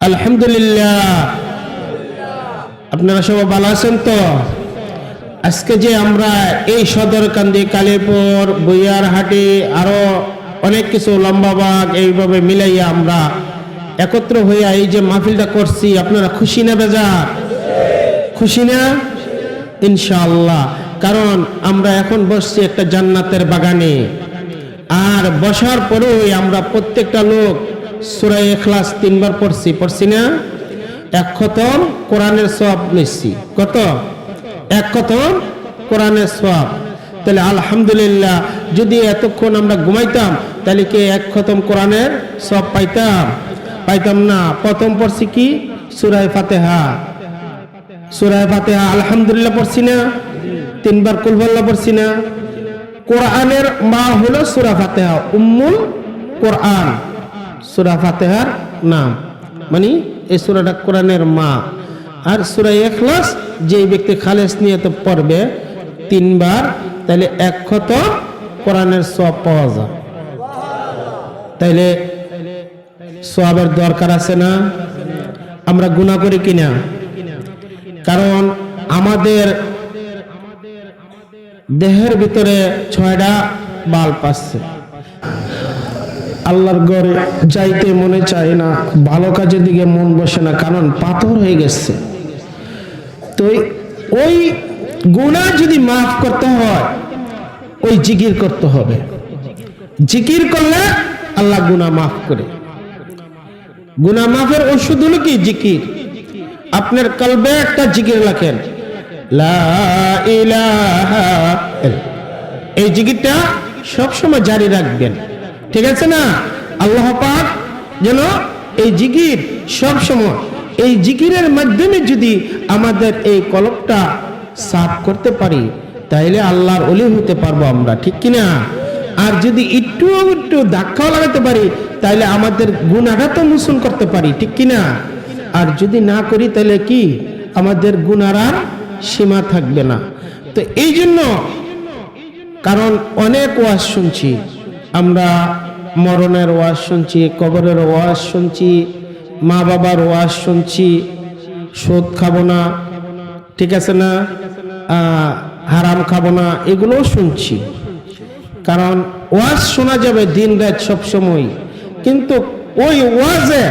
আলহামদুলিল্লাহ। আপনারা সবাই ভালো আছেন তো? আজকে যে আমরা এই সদরকান্দি, কালীপুর, বইয়ারহাটি আরো অনেক কিছু লম্বাবাগ এইভাবে মিলাইয়া আমরা একত্র হইয়া এই যে মাহফিলটা করছি, আপনারা খুশি না বেজার? খুশি না? ইনশাআল্লাহ। কারণ আমরা এখন বসছি একটা জান্নাতের বাগানে, আর বসার পরেই আমরা প্রত্যেকটা লোক সূরা ইখলাস 3 বার পড়ছি না? এক খতম কোরআনের সওয়াব নিচ্ছি। কত? এক খতম কোরআনের সওয়াব। তাহলে আলহামদুলিল্লাহ, যদি এতক্ষণ আমরা ঘুমাইতাম তাহলে কি এক খতম কোরআনের সওয়াব পাইতাম না। প্রথম পড়ছি কি? সূরা ফাতিহা। সূরা ফাতিহা আলহামদুলিল্লাহ পড়ছি না? 3 বার কুল হুয়াল্লাহ পড়ছি না? কোরআনের মা হলো সূরা ফাতিহা, উম্মুল কোরআন। সূরা ফাতিহার নাম, মানে এই সূরাটা কোরআনের মা। আর সূরা ইখলাস যে ব্যক্তি খালেস নিয়তে পড়বে 3 বার, তাহলে এক খতম কোরআনের সওয়াব পাওয়া যায়। তাইলে সওয়াবের দরকার আছে না? আমরা গুনাহ করি কিনা? কারণ আমাদের দেহের ভিতরে 6টা বাল্ব আছে। আল্লাহর ঘরে যাইতে মনে চায় না, ভালো কাজের দিকে মন বসে না, কারণ পাথর হয়ে গেছে। তো ওই গুনাহ যদি মাফ করতে হয়, ওই জিকির করতে হবে। জিকির করলে আল্লাহ গুনাহ মাফ করে। গুনাহ মাফের ওষুধ হলো কি? জিকির। আপনার কলবে একটা জিকির লেখেন, লা ইলাহা, এই জিকিরটা সবসময় জারি রাখবেন, ঠিক আছে না? আল্লাহ পাক যেন এই জিকির সবসময়, এই জিকিরের মাধ্যমে যদি আমাদের এই কলবটা সাফ করতে পারি, তাইলে আল্লাহর ওলি হতে পারবো আমরা, ঠিক কিনা? আর যদি একটু ধাক্কাও লাগাতে পারি, তাইলে আমাদের গুনাহটা তো মোচন করতে পারি, ঠিক কিনা? আর যদি না করি তাহলে কি আমাদের গুনার আর সীমা থাকবে না। তো এই জন্য, কারণ অনেক ওয়াজ শুনছি আমরা, মরণের ওয়াজ শুনছি, কবরের ওয়াজ শুনছি, মা বাবার ওয়াজ শুনছি, সুদ খাবো না, ঠিক আছে না, হারাম খাবো না, এগুলোও শুনছি। কারণ ওয়াজ শোনা যাবে দিন রাত সব সময়, কিন্তু ওই ওয়াজে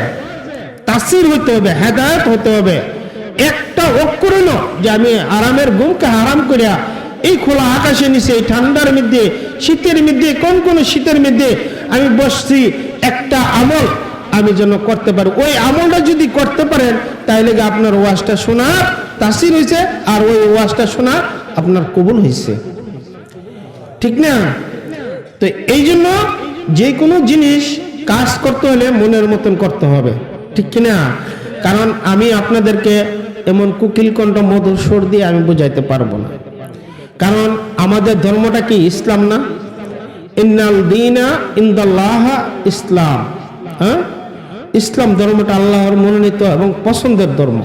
তাসির হইতে হবে, হেদায়েত হতে হবে। একটা অক্ষর হলো যে আমি আরামের ঘুমকে হারাম করিয়া এই খোলা আকাশের নিচে, এই ঠান্ডার মধ্যে, শীতের মধ্যে, কোন শীতের মধ্যে আমি বসছি, একটা আমল আমি যেন করতে পারি। ওই আমলটা যদি করতে পারেন, তাহলে আপনার ওয়াজটা শোনা তাসির হয়েছে, আর ওই ওয়াজটা শোনা আপনার কবুল হয়েছে, ঠিক না? তো এই জন্য যে কোনো জিনিস কাজ করতে হলে মনের মতন করতে হবে, ঠিক কিনা? কারণ আমি আপনাদেরকে এমন কুকিল কণ্ঠ মধুর সুর দিয়ে আমি বুঝাইতে পারবো না। কারণ আমাদের ধর্মটা কি? ইসলাম না? ইন্নাল দীনা ইনদাল্লাহ ইসলাম। হ্যাঁ, ইসলাম ধর্মটা আল্লাহর মনোনীত এবং পছন্দের ধর্ম।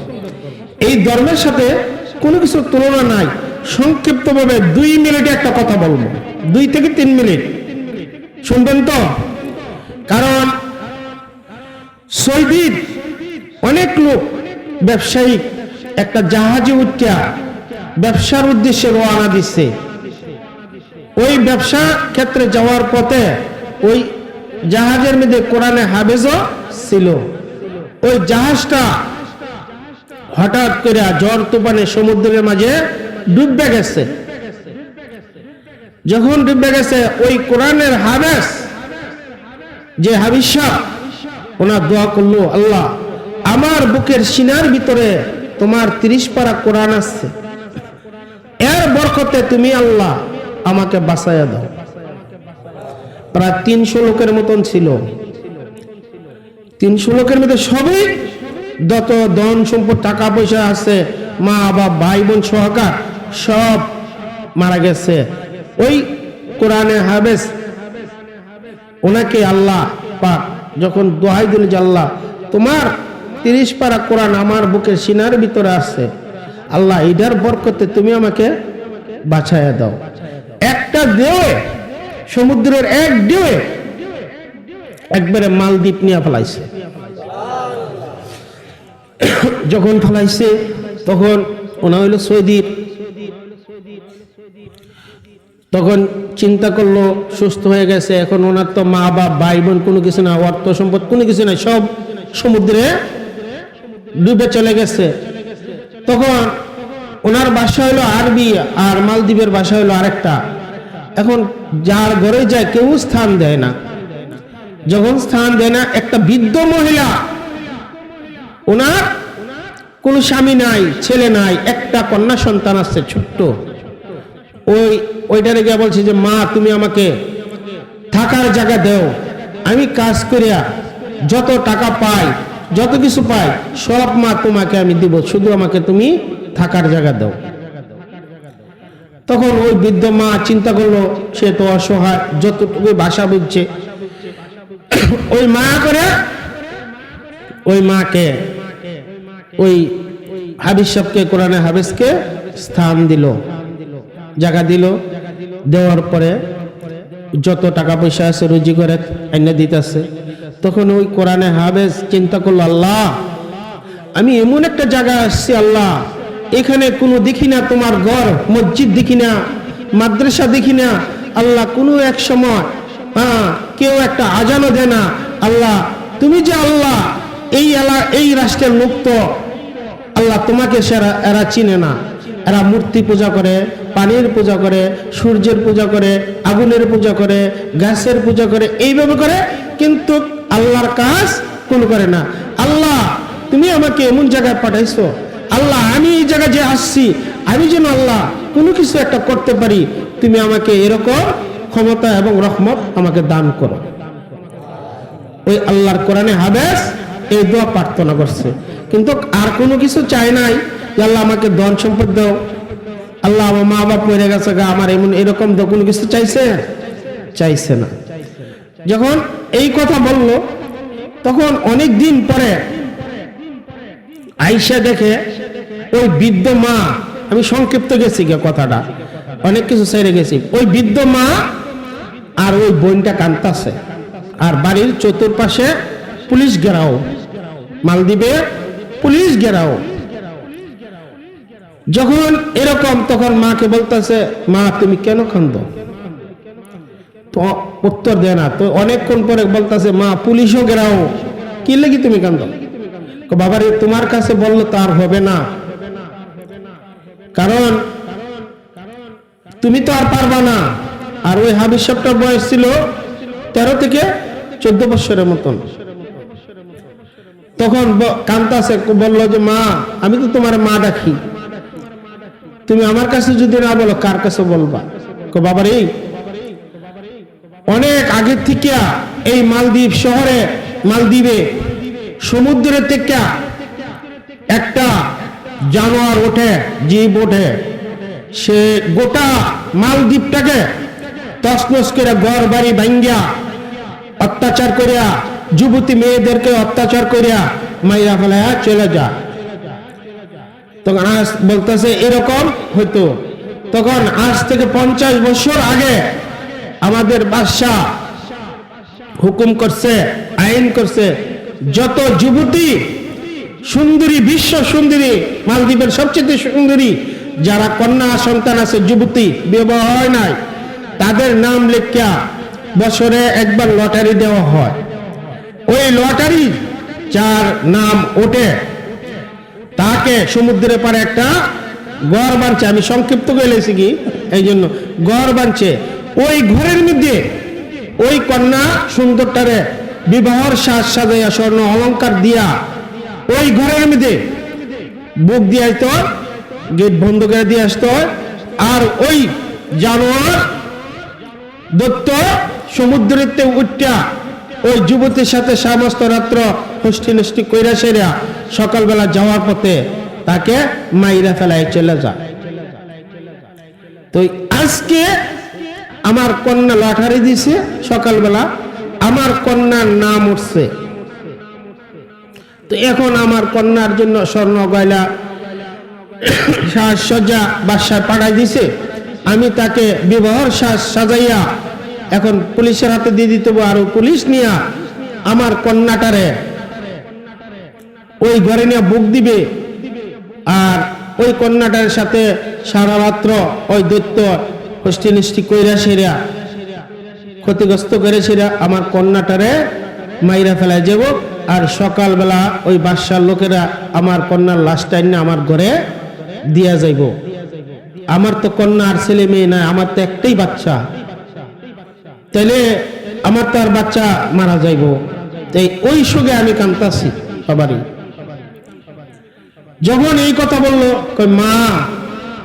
এই ধর্মের সাথে কোনো কিছু তুলনা নাই। সংক্ষিপ্তভাবে 2 মিনিটে একটা কথা বলবো, 2 থেকে 3 মিনিট শুনবেন তো? কারণ সৌদির অনেক লোক ব্যবসায়িক একটা জাহাজে উঠিয়া ব্যবসার উদ্দেশ্যে রওনা দিচ্ছে। ওই ব্যবসা ক্ষেত্রে যাওয়ার পথে ওই জাহাজের মধ্যে কোরআনে হাফেজও ছিল। ওই জাহাজটা হঠাৎ করে ঝড় তুফানে সমুদ্রের মাঝে ডুবে গেছে। যখন ডুবে গেছে, ওই কোরআনের হাফেজ যে হাফিজ সাহেব, ওনার দোয়া করলো, আল্লাহ আমার বুকের সিনার ভিতরে তোমার 30 পারা কোরআন আছে, এর বরকতে তুমি আল্লাহ আমাকে বাঁচাইয়া দাও। প্রায় 300 লোকের মতন ছিল। 300 লোকের মধ্যে সবই যত ধন সম্পদ, টাকা পয়সা আছে, মা বাবা ভাই বোন সহকার সব মারা গেছে। ওই কোরআনে হাফেজ ওনাকে আল্লাহ পাক যখন দোহাই দিল যে আল্লাহ তোমার 30 পারা কোরআন আমার বুকের সিনার ভিতরে আছে, আল্লাহ এটার বরকতে তুমি আমাকে বাঁচাইয়া দাও। একটা ঢেউয়ে, সমুদ্রের এক ঢেউয়ে একবারে মালদ্বীপ নিয়ে ফেলাইছে। যখন ফালাইছে তখন ওনা হইল সৌদির। তখন চিন্তা করলো সুস্থ হয়ে গেছে, এখন ওনার তো মা বাপ ভাই বোন কোনো কিছু না, অর্থ সম্পদ কোনো কিছু নাই, সব সমুদ্রে ডুবে চলে গেছে। তখন ওনার বাসা হলো আরবি আর মালদ্বীপের বাসা হলো আরেকটা। এখন যার ঘরে যায় কেউ স্থান দেয় না। যখন স্থান দেয় না, একটা বৃদ্ধ মহিলা, ওনার কোনো স্বামী নাই, ছেলে নাই, একটা কন্যা সন্তান আছে ছোট্ট, ওইটারে গিয়ে বলছে যে মা তুমি আমাকে থাকার জায়গা দাও, আমি কাজ করিয়া যত টাকা পাই যত কিছু পাই সব মা তোমাকে আমি দিব, শুধু আমাকে তুমি থাকার জায়গা দাও। তখন ওই বৃদ্ধ মা চিন্তা করলো সে তো অসহায়, যতটুকু ভাষা বুঝছে ওই মা করে ওই মাকে ওই হাবিজ সাহেবকে কোরআনে হাবিজকে স্থান দিল, জায়গা দিল। দেওয়ার পরে যত টাকা পয়সা আছে রুজি করে আইনা দিতেছে। তখন ওই কোরআনে হাফেজ চিন্তা করলো আল্লাহ আমি এমন একটা জায়গায় আসছি, আল্লাহ এখানে কোনো দেখি না তোমার ঘর মসজিদ, দেখি না মাদ্রাসা, দেখি না আল্লাহ কোনো এক সময় কেউ একটা আজানও দেয় না। আল্লাহ তুমি যে আল্লাহ এই রাষ্ট্রের লোক তো আল্লাহ তোমাকে এরা চিনে না, এরা মূর্তি পূজা করে, পানির পূজা করে, সূর্যের পূজা করে, আগুনের পূজা করে, গাছের পূজা করে, এইভাবে করে, কিন্তু আল্লাহর কাজ কোন করে না। আল্লাহ তুমি আমাকে এমন জায়গায় পাঠাইছো, আল্লাহ আমি এই জায়গায় যে আসছি আমি যেন আল্লাহ কোনো কিছু একটা করতে পারি, তুমি আমাকে এরকম ক্ষমতা এবং রহমত আমাকে দান করো। ওই আল্লাহর কোরআনে হাফেজ এই দোয়া প্রার্থনা করছে, কিন্তু আর কোনো কিছু চাই নাই যে আল্লাহ আমাকে ধন সম্পদ দাও, আল্লাহ আমার মা বাপ মরে গেছে গা আমার এমন এরকম তো কোনো কিছু চাইছে না। যখন এই কথা বলল তখন অনেক দিন পরে আইসা দেখে ওই বৃদ্ধ মা, আমি সংক্ষিপ্ত গেছি কথাটা, অনেক কিছু ছেড়ে গেছি, ওই বৃদ্ধ মা আর ওই বোনটা কাঁদতাছে, আর বাড়ির চতুর্পাশে পুলিশ ঘেরাও, মালদ্বীপে পুলিশ ঘেরাও। যখন এরকম তখন মাকে বলতেছে মা তুমি কেন কাঁদো, তো উত্তর দেয় না। তো অনেকক্ষণ পরে বলতেছে মা পুলিশও ঘেরাও, কি লাগি তুমি কাঁদো? বাবারে তোমার কাছে বললো তো আর হবে না, কারণ তুমি তো আর পারবা না। আর ওই হাবিজ সাহেবটার বয়স ছিল 13 থেকে 14 বছরের মতন। তখন কান্তাছে, বললো যে মা আমি তো তোমার মা ডাকি, তুমি আমার কাছে যদি না বলো কার কাছে বলবা? বাবারে অনেক আগের থেকে এই মালদ্বীপ শহরে, মালদ্বীপে সমুদ্রের থেকে একটা জানোয়ার ওঠে, জীব ওঠে, সে গোটা মালদ্বীপটাকে তছনছ করে ঘর বাড়ি ভাঙ্গিয়া অত্যাচার করিয়া যুবতী মেয়েদেরকে অত্যাচার করিয়া মাইরা ফেলাইয়া চলে যা। তখন আজ বলতেছে এরকম হইতো, তখন আজ থেকে 50 বছর আগে আমাদের বাদশাহ হুকুম করছে, আইন করছে, যত যুবতী সুন্দরী, বিশ্ব সুন্দরী, মালদ্বীপের সবচেয়ে সুন্দরী যারা কন্যা সন্তান আছে, যুবতী বিবাহ হয় নাই, তাদের নাম লেখা বছরে একবার লটারি দেওয়া হয়। ওই লটারি যার নাম ওঠে তাকে সমুদ্রের পারে একটা ঘর বানছে, আমি সংক্ষিপ্ত করে লেছি কি এই জন্য, ঘর বানছে। ওই ঘরের মধ্যে ওই কন্যা সুন্দরটারে বিবাহর সাজ সাজাইয়া স্বর্ণ অলংকার দিয়া ওই ঘরের মধ্যে বুক দিয়ে আসতে হয়, গেট বন্ধ করে দিয়ে আসতে হয়। আর ওই জানোয়ার দত্ত সমুদ্রেতে উঠা ওই যুবতীর সাথে সমস্ত রাত্র হুষ্টি নষ্টি কইরা সেরা সকালবেলা যাওয়ার পথে তাকে মাইরা ফেলায় চলে যায়। তো আজকে আমার কন্যা লটারি দিছে, সকালবেলা আমার কন্যার নাম উঠছে, তো এখন আমার কন্যার জন্য স্বর্ণ গয়না সাজসজ্জা বাসায় পাঠাই দিছে, আমি তাকে বিবাহর সাজ সাজাইয়া এখন পুলিশের হাতে দিয়ে দিতে হবে। আর পুলিশ নিয়া আমার কন্যাটারে ওই ঘরে নিয়ে বুক দিবে, আর ওই কন্যাটার সাথে সারা রাত্র ওই দৈত্য হস্তি নিষ্টি কইরা সেরা ক্ষতিগ্রস্ত করে সেরা আমার কন্যাটারে মাইরা ফেলায় যাব। আর সকালবেলা ওই বাদশার লোকেরা আমার কন্যার লাশটা এনে আমার ঘরে দিয়া যাইব। আমার তো কন্যা আর ছেলে মেয়ে নাই, আমার তো একটাই বাচ্চা, তাইলে আমার তো আর বাচ্চা মারা যাইব। তাই ওই সুগে আমি কান্তাছি সবারই। যখন এই কথা বললো, কই মা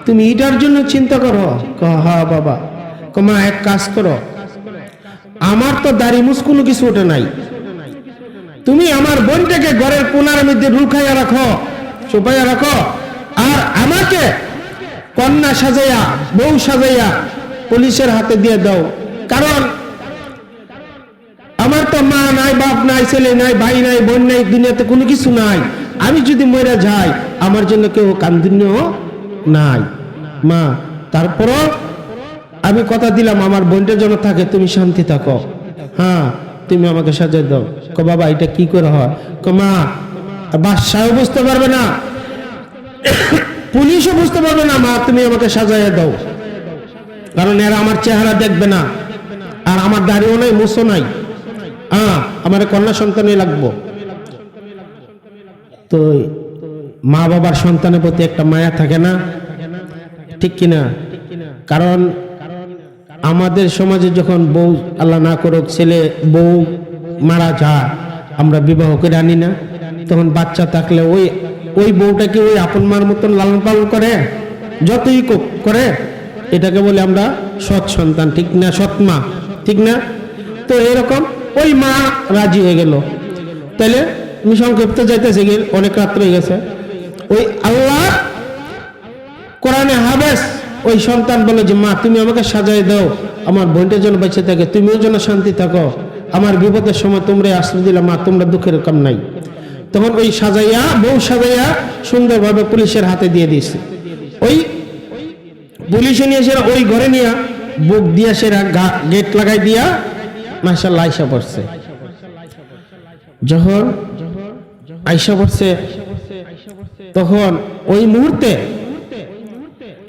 তুমি এটার জন্য চিন্তা করো? হ্যাঁ বাবা। মা এক কাজ করো, আমার তো দাড়ি মুসকুলো কিছু ওঠে নাই, তুমি আমার বোনটাকে ঘরের কোনার মধ্যে লুকাইয়া রাখো, ছুপাইয়া রাখো, আর আমাকে কন্যা সাজাইয়া বউ সাজাইয়া পুলিশের হাতে দিয়ে দাও। কারণ আমার তো মা নাই, বাপ নাই, ছেলে নাই, ভাই নাই, বোন নাই, দুনিয়াতে কোনো কিছু নাই। আমি যদি মরে যাই আমার জন্য কেউ কান্দিনীয় নাই মা। তারপরও আমি কথা দিলাম আমার বোনটার জন্য থাকে, তুমি শান্তি থাকো। হ্যাঁ তুমি আমাকে সাজাই দাও। বাবা এটা কি করে হয়? মা বাদশাও বুঝতে পারবে না, পুলিশও বুঝতে পারবে না, মা তুমি আমাকে সাজাইয়া দাও। কারণ এরা আমার চেহারা দেখবে না, আর আমার দাড়িও নাই, মুছও নাই, আমার কন্যা সন্তানই লাগবো। তো মা বাবার সন্তানের প্রতি একটা মায়া থাকে না, ঠিক কিনা? কারণ আমাদের সমাজে যখন বউ আল্লাহ না করুক ছেলে বউ মারা যায়, আমরা বিবাহ করে আনি না, তখন বাচ্চা থাকলে ওই বউটাকে ওই আপন মার মতন লালন পালন করে, যতই করে, এটাকে বলে আমরা সৎ সন্তান, ঠিক না? সৎ মা, ঠিক না? তো এরকম ওই মা রাজি হয়ে গেল। তাইলে আমি সংক্ষিপ্ত যাইতেছি, অনেক রাত্র হয়ে গেছে। ওই আল্লাহ কোরআনে হাবেস ওই সন্তান বলে যে মা তুমি আমাকে সাজাই দাও, আমার বোনটার জন্য বেঁচে থাকে, তুমিও যেন শান্তি থাকো, আমার বিপদের সময় তোমরা আশ্রয় দিলে, মা তোমরা দুঃখের কম নাই। তখন ওই সাজাইয়া বউ সাজাইয়া সুন্দরভাবে পুলিশের হাতে দিয়ে দিয়েছে। ওই পুলিশে নিয়ে এসে ওই ঘরে নিয়ে বুক দিয়া সেরা গেট লাগাই দিয়া মাশাআল্লাহ আয়সা পড়ছে। যখন আয়সা পড়ছে তখন ওই মুহূর্তে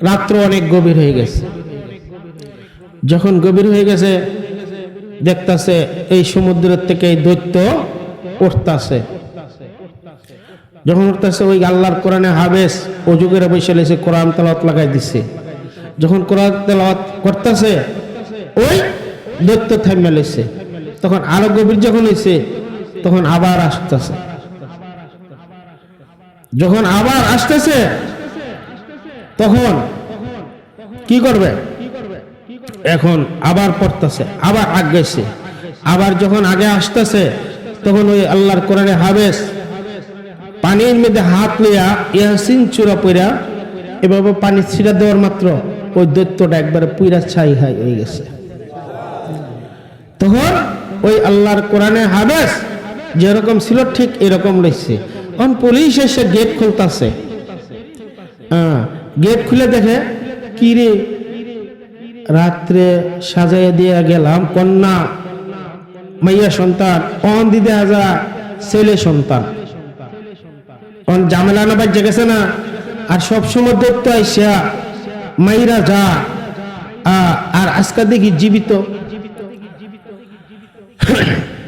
রাত্র অনেক গভীর হয়ে গেছে। যখন গভীর হয়ে গেছে দেখতাছে এই সমুদ্রের থেকে এই দৈত্য উঠতাছে। যখন উঠতেছে ওই আল্লাহর কোরআনে হাবেস অজু করে বসে লেছে, কোরআন তেলাওয়াত লাগাই দিছে। যখন কোরআন তেলাওয়াত করতেছে ওই দৈত্য থামিয়ে লেছে। তখন আরো গভীর যখন হয়েছে তখন আবার আসতেছে। যখন আবার আসতেছে তখন কি করবে? এখন আবার পড়তেছে, আবার আগাইছে। আবার যখন আগে আসতেছে তখন ওই আল্লাহর কোরআনে হাবেস পানির মধ্যে হাত লইয়া ইয়াসিন চূড়া পইরা এভাবে পানি ছিটা দেওয়ার মাত্র ওই দৈত্যটা একবারে পুইরা ছাই হয়ে গেছে। তখন ওই আল্লাহর কোরআনে হাবেস যেরকম ছিল ঠিক এরকম রয়েছে। তখন পুলিশ এসে গেট খুলতেছে, গেট খুলে দেখে কি রে, রাত্রে সাজাইয়া দিয়ে গেলাম কন্যা মাইয়া সন্তান, অন দিদে হাজা ছেলে সন্তান, অন ঝামেলা না বাজে গেছে না। আর সবসময় দৈত্য আইসা মাইরা যা, আর আজকে দেখি জীবিত।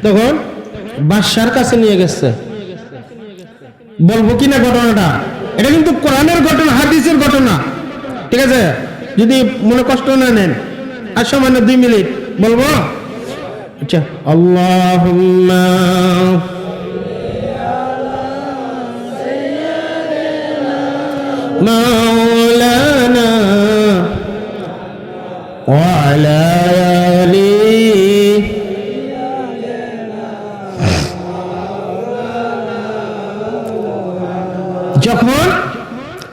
তখন বাদশার কাছে নিয়ে গেছে। বলবো কিনা ঘটনাটা? এটা কিন্তু কোরআনের ঘটনা, হাদিসের ঘটনা, ঠিক আছে? যদি মনে কষ্ট না নেন আর সামান্য 2 মিনিট বলবো। আচ্ছা, আল্লাহুম্মা মাওলানা ওয়া আলা আলি যখন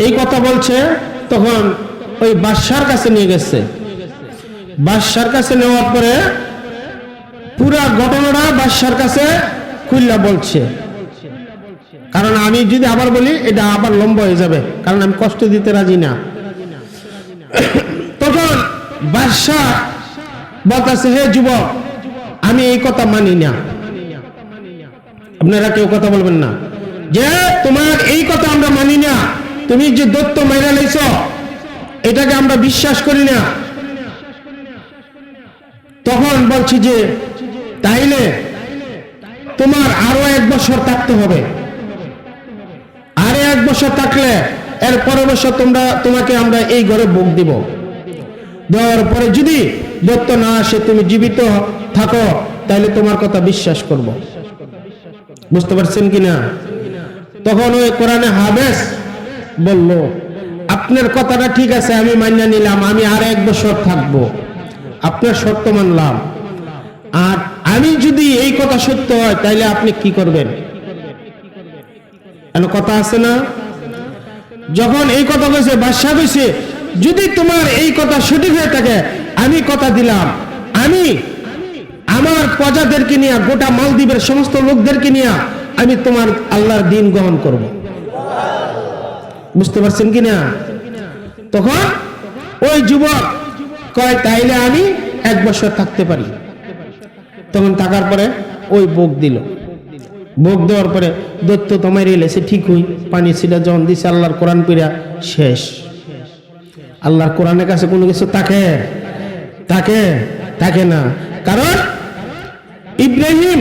এই কথা বলছে তখন ওই বাদশার কাছে নিয়ে গেছে। বাদশার কাছে নেওয়ার পরে পুরা ঘটনাটা বাদশার কাছে খুললা বলছে। কারণ আমি যদি আবার বলি এটা আবার লম্বা হয়ে যাবে, কারণ আমি কষ্ট দিতে রাজি না। তখন বাদশাহ বলতেছে, হে যুবক, আমি এই কথা মানি না, আপনারা কেউ কথা বলবেন না। যে তোমার এই কথা আমরা মানি না, তুমি যে দত্ত মাইরা লাইছ এটাকে আমরা বিশ্বাস করি না। তখন বলছি যে তাইলে তোমার আরো 1 বছর থাকতে হবে, আরে 1 বছর থাকলে এর পরের বছর তোমাকে আমরা এই ঘরে ভোগ দিব, দেওয়ার পরে যদি দত্ত না আসে তুমি জীবিত থাকো তাহলে তোমার কথা বিশ্বাস করব। বুঝতে পারছেন কিনা? তখন ওই কোরআনে হাফেজ বলল আপনার কথাটা ঠিক আছে, আমি মান্য নিলাম, আমি আর 1 বছর থাকবো, আপনার শর্ত মানলাম, আর আমি যদি এই কথা সত্য হয় তাহলে আপনি কি করবেন? কথা আছে না? যখন এই কথা কইছে বাদশা কইছে যদি তোমার এই কথা সঠিক হয়ে থাকে আমি কথা দিলাম, আমি আমার প্রজাদেরকে নিয়ে গোটা মালদ্বীপের সমস্ত লোকদেরকে নিয়ে আমি তোমার আল্লাহর দ্বীন গ্রহণ করব। বুঝতে পারছেন কিনা? তখন ওই যুবক কয় তাইলে আমি 1 বছর থাকতে পারি। তখন থাকার পরে ওই ভোগ দিল, ভোগ দেওয়ার পরে দত্ত তোমার এলেছে ঠিক হই, পানি ছিটা যখন দিছে আল্লাহর কোরআন পড়া শেষ। আল্লাহর কোরআনের কাছে কোনো কিছু থাকে না, কারণ ইব্রাহিম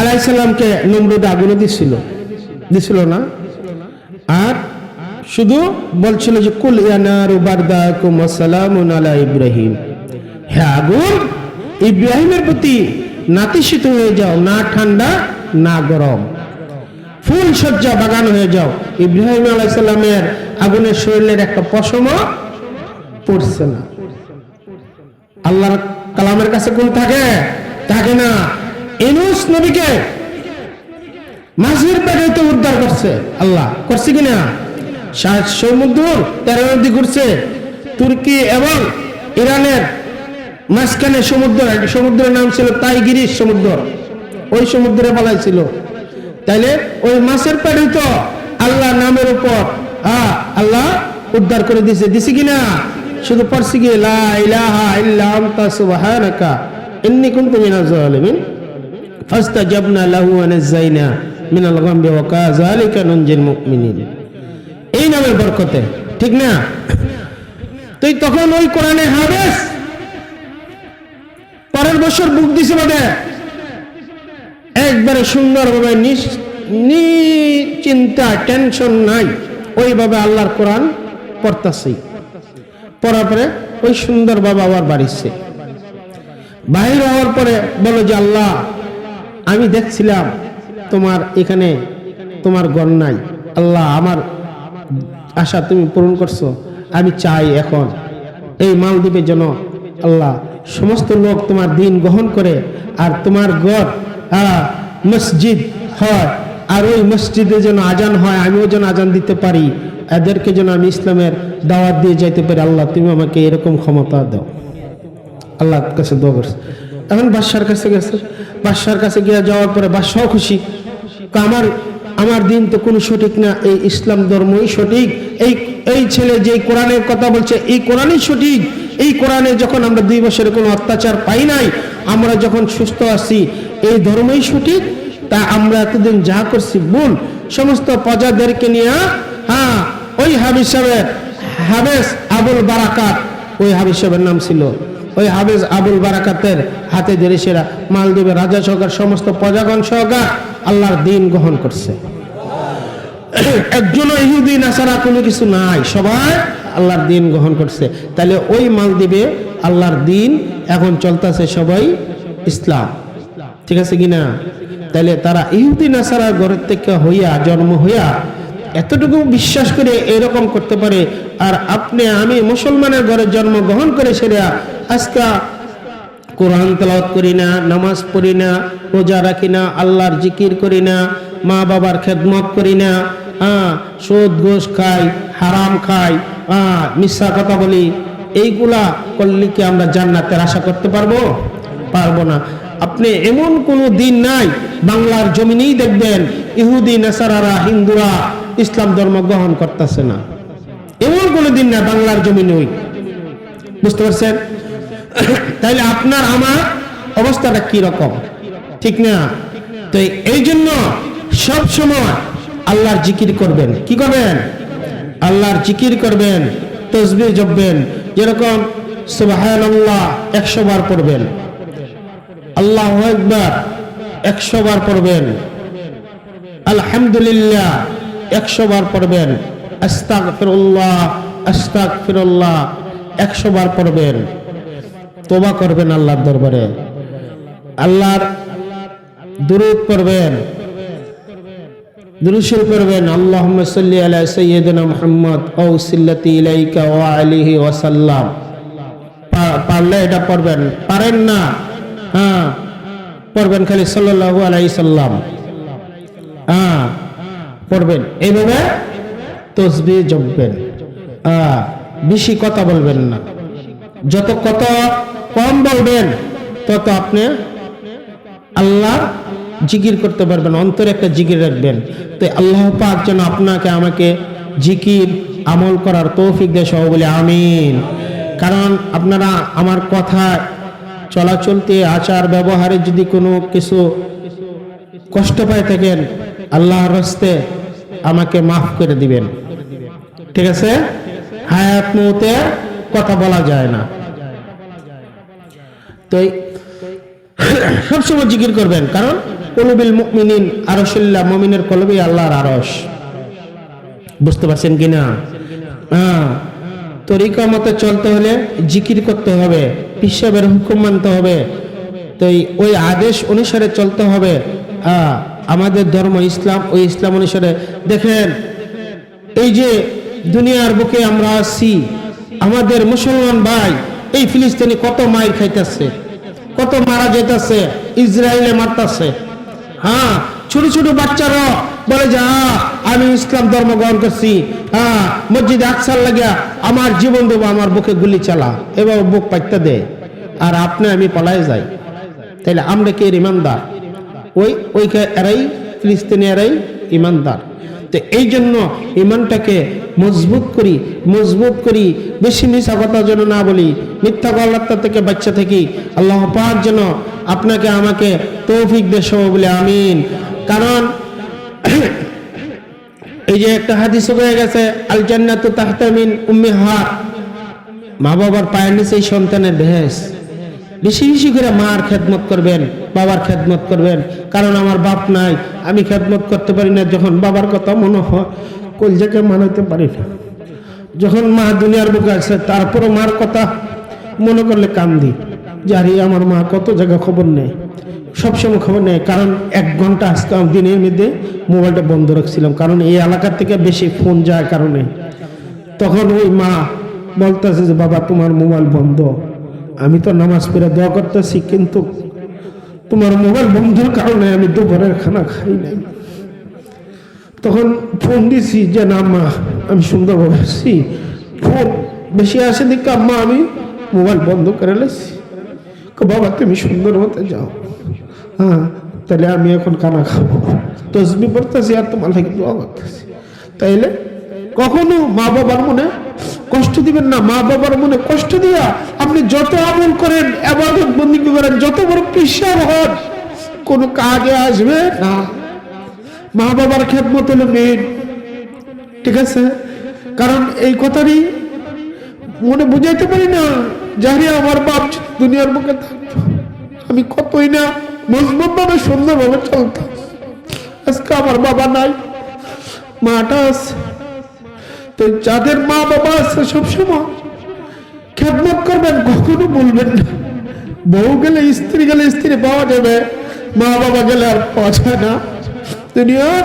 আলাইহিস সালামকে নমরুদ আগুনে দিছিল না, আর শুধু বলছিল যে কুল ইয়া নারু বারদাকুম ওয়া সালামুন আলা ইব্রাহিম, হে আগুন ইব্রাহিমের প্রতি নাতিশীত হয়ে যাও, না ঠান্ডা না গরম, ফুল সজ্জা বাগান হয়ে যাও। ইব্রাহিম আলাইহিস সালামের আগুনের শরীরের একটা পশমও পড়ছে না। আল্লাহর কালামের কাছে কোন থাকে না। ইউনূস নবীকে মাঝির পেটে তো উদ্ধার করছে আল্লাহ, করছে কিনা? সমুদ্র 13 নদী ঘুরছে, তুর্কি এবং ইরানের মাঝখানে সমুদ্রের নাম ছিল টাইগ্রিস সমুদ্র, ওই সমুদ্রে পালাইছিল। তাইলে ওই মাছের পেটে তো আল্লাহ নামের উপর আল্লাহ উদ্ধার করে দিছে কিনা? শুধু পড়ছি কি লা ইলাহা ইল্লা আনতা সুবহানাকা ইন্নী কুনতু মিনাজ জালিমিন ফাস্তাজাবনা লাহু ওয়া নাযায়না মিনাল গামমি ওয়া কাযালিকা নুনজিল মুমিনিন। এই নামের বরকতে, ঠিক না? তো তখন ওই কোরআনে হাফেজ পরের বছর বুক দিছে বলে একবারে সুন্দরভাবে চিন্তা টেনশন নাই ওইভাবে আল্লাহর কোরআন পড়তাছি। পড়ার পরে ওই সুন্দরভাবে আবার বাড়িছে। বাইরে হওয়ার পরে বলো যে আল্লাহ আমি দেখছিলাম তোমার এখানে তোমার গণ নাই, আল্লাহ আমার আশা তুমি পূরণ করছো, আমি চাই এখন এই মালদ্বীপের জন্য আল্লাহ সমস্ত লোক তোমার দ্বীন গ্রহণ করে, আর তোমার গড় মসজিদ হয়, আর ওই মসজিদে যেন আজান হয়, আমিও যেন আজান দিতে পারি, এদেরকে যেন আমি ইসলামের দাওয়াত দিয়ে যাইতে পারি। আল্লাহ তুমি আমাকে এরকম ক্ষমতা দাও। আল্লাহর কাছে দোয়া করছে। এখন বাদশার কাছে গেছে, বাদশার কাছে গিয়ে যাওয়ার পরে বাদশাও খুশি, আমার দিন তো কোনো সঠিক না, এই ইসলাম ধর্মই সঠিক, এই ছেলে যে কোরআনের কথা বলছে এই কোরআনই সঠিক, এই কোরআনে যখন আমরা 2 বছরের কোনো অত্যাচার পাই নাই, আমরা যখন সুস্থ আছি, এই ধর্মই সঠিক। তা আমরা এতদিন যা করছি ভুল, সমস্ত প্রজাদেরকে নিয়ে ওই হাফেজ আবুল বারাকাত, ওই হাফেজ সাহেবের নাম ছিল, ওই হাফেজ আবুল বারাকাতের হাতে ধরে সেরা মালদ্বীপের রাজা সহকার সমস্ত প্রজাগণ সহকার আল্লাহর দ্বীন গ্রহণ করছে। একজনও ইহুদি নাসারা কোনো কিছু নাই, সবাই আল্লাহর দ্বীন গ্রহণ করছে। তাহলে ওই মালদ্বীপে আল্লাহর দ্বীন এখন চলতেছে সবাই ইসলাম, ঠিক আছে কিনা? তাহলে তারা ইহুদি নাসারা ঘরের থেকে জন্ম হইয়া এতটুকু বিশ্বাস করে এরকম করতে পারে, আর আপনি আমি মুসলমানের ঘরে জন্মগ্রহণ করে সেরা আজকে কোরআন তেলাওয়াত করি না, নামাজ পড়ি না, রোজা রাখি না, আল্লাহর জিকির করি না, মা বাবার খেদমত করি না, সুদ ঘুষ খাই, হারাম খাই, মিথ্যা কথা বলি, এইগুলা করলে কি আমরা জান্নাতের আশা করতে পারবো না। আপনি এমন কোনো দিন নাই বাংলার জমিনেই দেখবেন ইহুদি নাসারারা হিন্দুরা ইসলাম ধর্ম গ্রহণ করতেছে না, এমন কোনো দিন না বাংলার জমিনে। বুঝতে পারছেন? তাইলে আপনার আমার অবস্থাটা কি রকম, ঠিক না? তো এই জন্য সব সময় আল্লাহর জিকির করবেন। কি করবেন? আল্লাহর জিকির করবেন, তাসবিহ জপবেন। যেরকম সুবহানাল্লাহ 100 বার পড়বেন, আল্লাহু আকবার 100 বার পড়বেন, আলহামদুলিল্লাহ 100 বার পড়বেন, আস্তাগফিরুল্লাহ আস্তাগফিরুল্লাহ 100 বার পড়বেন। তওবা করবেন আল্লাহর দরবারে, আল্লাহর দুরূদ পড়বেন, দুরূদ শরীফ পড়বেন। আল্লাহুম্মা সাল্লি আলা সাইয়্যিদিনা মুহাম্মদ আও সিল্লাতি ইলাইকা ওয়া আলিহি ওয়া সাল্লাম। পারলে এটা পড়বেন, পারেন না হ্যাঁ পড়বেন খালি সাল্লাল্লাহু আলাইহি সাল্লাম হ্যাঁ পড়বেন। এইভাবে তাসবিহ জপবেন, বেশি কথা বলবেন না। যত কথা কম বলবেন তত আপনি আল্লাহ জিকির করতে পারবেন, অন্তরে একটা জিকির রাখবেন। তো আল্লাহ পাক যেন আপনাকে আমাকে জিকির আমল করার তৌফিক দেয়, সবাই বলে আমিন। কারণ আপনারা আমার কথা চলাচলতে আচার ব্যবহারে যদি কোনো কিছু কষ্ট পায় থাকেন, আল্লাহর রাস্তে আমাকে মাফ করে দিবেন, ঠিক আছে? হায়াত মউতে কথা বলা যায় না, তো সবসময় জিকির করবেন। কারণ কুলুবিল মুমিনিন আরশুল্লাহ, মুমিনের কলবে আল্লাহর আরশ। বুঝতে পারছেন কিনা? তরিকা মতে চলতে হলে জিকির করতে হবে, পিসাবের হুকুম মানতে হবে, তো ওই আদেশ অনুসারে চলতে হবে। আমাদের ধর্ম ইসলাম, ওই ইসলাম অনুসারে। দেখেন এই যে দুনিয়ার বুকে আমরা আছি, আমাদের মুসলমান ভাই এই ফিলিস্তিনি কত মাইর খাইতেছে, কত মারা যেতেছে, ইসরায়েলে মারতেছে। হ্যাঁ, ছোট ছোট বাচ্চারা বলে যে আমি ইসলাম ধর্ম গ্রহণ করছি, মসজিদে আকসার লাগিয়া আমার জীবন দেবো, আমার বুকে গুলি চালা, এবার বুক পাইতে দে, আর আপনি আমি পলায় যাই। তাইলে আমরা কি ইমানদার? ওই এরাই ফিলিস্তিনি, এরাই ইমানদার। তো এই জন্য ইমানটাকে মজবুত করি, বেশি মিথ্যা কথা যেন না বলি, মিথ্যা গলাত্তা থেকে বাচ্চা থেকে আল্লাহ পাক যেন আপনাকে আমাকে তৌফিক দে, সবাই বলে আমিন। কারণ এই যে একটা হাদিস হয়ে গেছে, আল জান্নাতু তাহতা মিন উম্মিহাত, মা বাবার পায়ের নিচে সন্তানের বেহেশত। বেশি বেশি করে মার খেদমত করবেন, বাবার খেদমত করবেন। কারণ আমার বাপ নাই, আমি খেদমত করতে পারি না। যখন বাবার কথা মনে হয়, কলজাকে মানাতে পারি না। যখন মা দুনিয়ার বুকে আছে, তারপরও মার কথা মনে করলে কান্দি, জারি আমার মা কত জায়গা খবর নেই, সবসময় খবর নেই। কারণ 1 ঘন্টা আজকে দিনের মধ্যে মোবাইলটা বন্ধ রাখছিলাম, কারণ এই এলাকার থেকে বেশি ফোন যায় কারণে। তখন ওই মা বলতেছে যে বাবা তোমার মোবাইল বন্ধ, আমি তো নামাজ পড়ে দোয়া করতেছি, কিন্তু তোমার মোবাইল বন্ধুর কারণে আমি দুপুরের খানা খাই নাই। তখন ফোন দিছি যে না মা, আমি সুন্দরভাবে আছি, ফোন বেশি আসে দিকে আম্মা আমি মোবাইল বন্ধ করে লেছি। বাবা তুমি সুন্দর মতো যাও, তাহলে আমি এখন খানা খাবো, তসবিহ পড়তেছি আর তোমার লাগে দোয়া করতেছি। তাইলে কখনো মা বাবার মনে কষ্ট দিবেন না। মা বাবার মনে কষ্ট দিয়া আপনি যত আমল করেন, ইবাদত বন্দেগী করেন, যত বড় পিসার হন, কোনো কাজে আসবে না। মা বাবার খেদমত হলো মেন, ঠিক আছে? কারণ এই কথারই মনে বুঝাইতে পারি না, জানি আমার বাপ দুনিয়ার বুকে থাকতো, আমি কতই না মজবুত ভাবে সুন্দরভাবে চলতাম। আজকে আমার বাবা নাই, মাটা আছে। তো যাদের মা বাবা আছে সবসময় খেদমত করবেন, কখনো বলবেন না। বউ গেলে স্ত্রী গেলে স্ত্রী পাওয়া যাবে, মা বাবা গেলে আর পাওয়া যায় না। দুনিয়ার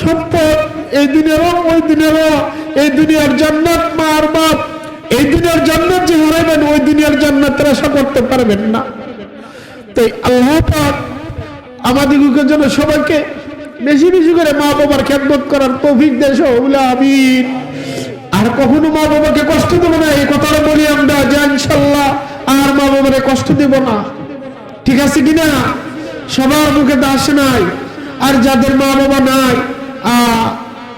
সম্পদ, এই দুনিয়ারও ওই দুনিয়ারও, এই দুনিয়ার জান্নাত মা আর বাপ, এই দুনিয়ার জান্নাত যে হারাবেন, ওই দুনিয়ার জান্নাতের আশা করতে পারবেন না। তাই আল্লাহ পাক আমাদিগকে যেন সবাইকে বেশি বেশি করে মা বাবার খেদমত করার তৌফিক দেয়, বলে আমিন। আর কখনো মা বাবাকে কষ্ট দেবো না, এই কথাটা বলি আমরা, যে ইনশাল্লাহ আর মা বাবাকে কষ্ট দেব না, ঠিক আছে কিনা? সবার মুখে তো আসে নাই। আর যাদের মা বাবা নাই,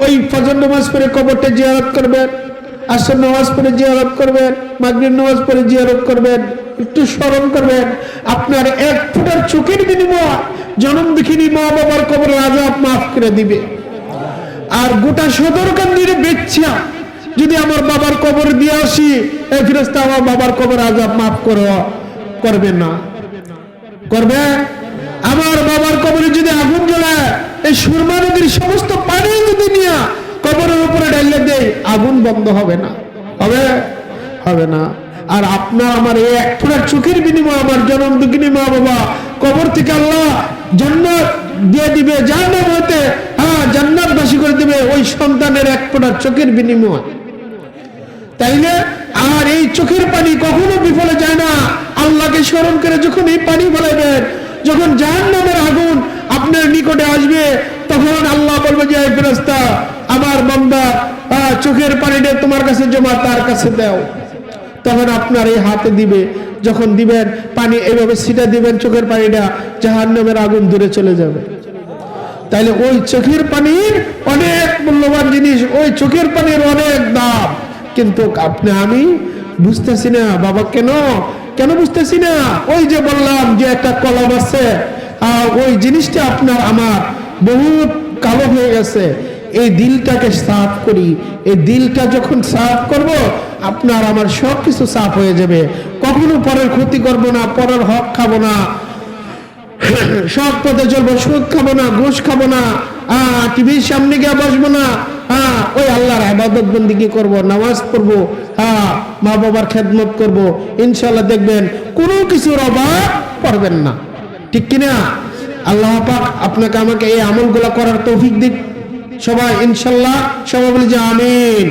ওই ফজর নামাজ পড়ে কবরটা জিয়ারত করবেন, আসর নামাজ পড়ে জিয়ারত করবেন, মাগরিব নামাজ পড়ে জিয়ারত করবেন, একটু স্মরণ করবেন। আপনার এক ফোঁটার চোখের বিনিময় জনম দুঃখিনী মা বাবার কবরের আযাব মাফ করে দিবে। আর গোটা সদরকান্দির বেচ্ছা যদি আমার বাবার কবর দিয়ে আসি, এই ফেরেশতা আমার বাবার কবর আযাব মাফ করবে না? করবে? আমার বাবার কবরে যদি আগুন জ্বলায়, এই সুরমা নদীর সমস্ত পানি যদি নিয়ে কবরের উপরে ঢেলে দেয়, আগুন বন্ধ হবে না? হবে? হবে না। আর আপনার আমার এই এক ফোঁটা চোখের বিনিময়ে আমার জনম দুঃখিনী মা বাবা কবর থেকে আল্লাহ জান্নাত দিয়ে দিবে, জাহান্নাম হতে জান্নাতবাসী করে দিবে ওই সন্তানের এক ফোঁটা চোখের বিনিময়। তাইলে আর এই চোখের পানি কখনো বিফলে যায় না। আল্লাহকে স্মরণ করে যখন এই পানি ফেলাইবেন, যখন জাহান্নামের আগুন আপনার নিকটে আসবে, তখন আল্লাহ বলবে যে ফেরেশতা আমার বান্দা চোখের পানিটা তোমার কাছে জমা, তার কাছে দাও। তখন আপনার এই হাতে দিবে, যখন দিবেন পানি এইভাবে ছিটা দিবেন, চোখের পানিটা জাহান্নামের আগুন দূরে চলে যাবে। তাইলে ওই চোখের পানির অনেক মূল্যবান জিনিস, ওই চোখের পানির অনেক দাম, কিন্তু আপনি আমি বুঝতেছি না। বাবা কেন বুঝতেছি না? ওই যে বললাম যে একটা কলম আছে, ওই জিনিসটা আপনার আমার বহুত কালো হয়ে গেছে। এই দিলটাকে সাফ করি, এই দিলটা যখন সাফ করব, আপনার আমার সব কিছু সাফ হয়ে যাবে। কখনো পরের ক্ষতি করব না, পরের হক খাবো না, সৎ পথে চলবো, সুদ খাবো না, ঘুষ খাবো না, টিভির সামনে গিয়ে বসবো না, ওই আল্লাহর ইবাদত বন্দেগী করব, নামাজ পড়বো, মা বাবার খেদমত করব। ইনশাআল্লাহ দেখবেন কোনো কিছুর অভাব পড়বেন না। ঠিক কিনা? আল্লাহ পাক আপনাকে আমাকে এই আমলগুলো করার তৌফিক দিক। সবাই ইনশাআল্লাহ, সবাই বলি যে আমিন।